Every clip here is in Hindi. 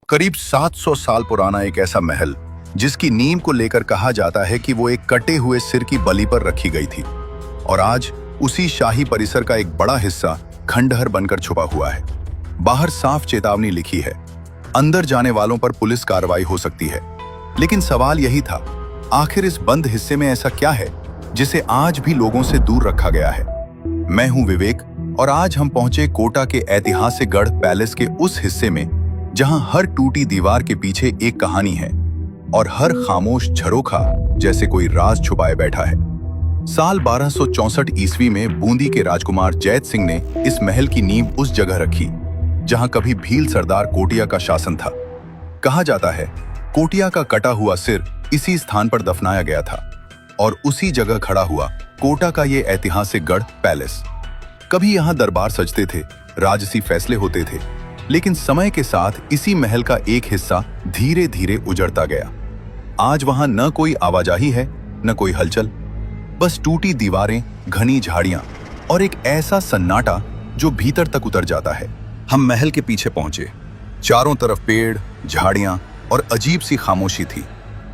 करीब 700 साल पुराना एक ऐसा महल जिसकी नींव को लेकर कहा जाता है कि वो एक कटे हुए सिर की बलि पर रखी गई थी और आज उसी शाही परिसर का एक बड़ा हिस्सा खंडहर बनकर छुपा हुआ है। बाहर साफ चेतावनी लिखी है, अंदर जाने वालों पर पुलिस कार्रवाई हो सकती है। लेकिन सवाल यही था, आखिर इस बंद हिस्से में ऐसा क्या है जिसे आज भी लोगों से दूर रखा गया है। मैं हूं विवेक और आज हम पहुंचे कोटा के ऐतिहासिक गढ़ पैलेस के उस हिस्से में जहां हर टूटी दीवार के पीछे एक कहानी है और हर खामोश झरोखा जैसे कोई राज छुपाए बैठा है। साल 1264 ईस्वी में बूंदी के राजकुमार जैत सिंह ने इस महल की नींव उस जगह रखी जहां कभी भील सरदार कोटिया का शासन था। कहा जाता है कोटिया का कटा हुआ सिर इसी स्थान पर दफनाया गया था और उसी जगह खड़ा हुआ कोटा का ये ऐतिहासिक गढ़ पैलेस। कभी यहाँ दरबार सजते थे, राजसी फैसले होते थे, लेकिन समय के साथ इसी महल का एक हिस्सा धीरे धीरे उजड़ता गया। आज वहां न कोई आवाजाही है, न कोई हलचल, बस टूटी दीवारें, घनी झाड़ियां और एक ऐसा सन्नाटा जो भीतर तक उतर जाता है। हम महल के पीछे पहुंचे। चारों तरफ पेड़, झाड़ियां और अजीब सी खामोशी थी,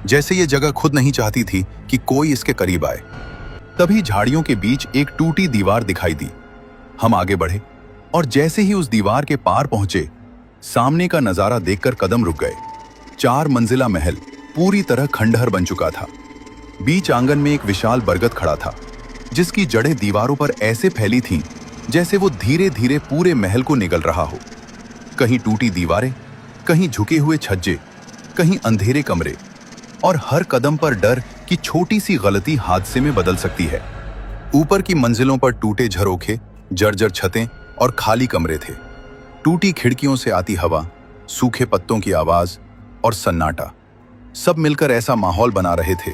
जैसे ये जगह खुद नहीं चाहती थी कि कोई इसके करीब आए। तभी झाड़ियों के बीच एक टूटी दीवार दिखाई दी। हम आगे बढ़े और जैसे ही उस दीवार के पार पहुंचे, सामने का नजारा देखकर कदम रुक गए। 4 मंजिला महल पूरी तरह खंडहर बन चुका था। बीच आंगन में एक विशाल बरगद खड़ा था जिसकी जड़ें दीवारों पर ऐसे फैली थीं जैसे वो धीरे धीरे पूरे महल को निगल रहा हो। कहीं टूटी दीवारें, कहीं झुके हुए छज्जे, कहीं अंधेरे कमरे और हर कदम पर डर कि छोटी सी गलती हादसे में बदल सकती है। ऊपर की मंजिलों पर टूटे झरोखे, जर्जर छतें और खाली कमरे थे। टूटी खिड़कियों से आती हवा, सूखे पत्तों की आवाज और सन्नाटा सब मिलकर ऐसा माहौल बना रहे थे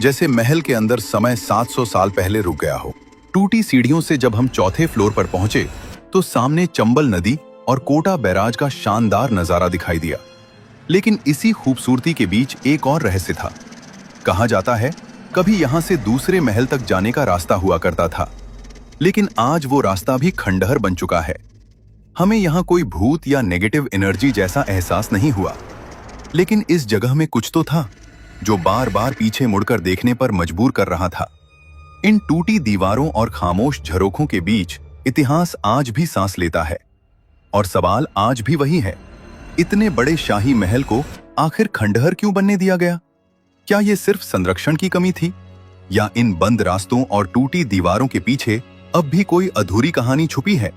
जैसे महल के अंदर समय 700 साल पहले रुक गया हो। टूटी सीढ़ियों से जब हम चौथे फ्लोर पर पहुंचे तो सामने चंबल नदी और कोटा बैराज का शानदार नजारा दिखाई दिया। लेकिन इसी खूबसूरती के बीच एक और रहस्य था। कहा जाता है कभी यहां से दूसरे महल तक जाने का रास्ता हुआ करता था, लेकिन आज वो रास्ता भी खंडहर बन चुका है। हमें यहां कोई भूत या नेगेटिव एनर्जी जैसा एहसास नहीं हुआ, लेकिन इस जगह में कुछ तो था जो बार बार पीछे मुड़कर देखने पर मजबूर कर रहा था। इन टूटी दीवारों और खामोश झरोखों के बीच इतिहास आज भी सांस लेता है और सवाल आज भी वही है, इतने बड़े शाही महल को आखिर खंडहर क्यों बनने दिया गया? क्या यह सिर्फ संरक्षण की कमी थी या इन बंद रास्तों और टूटी दीवारों के पीछे अब भी कोई अधूरी कहानी छुपी है?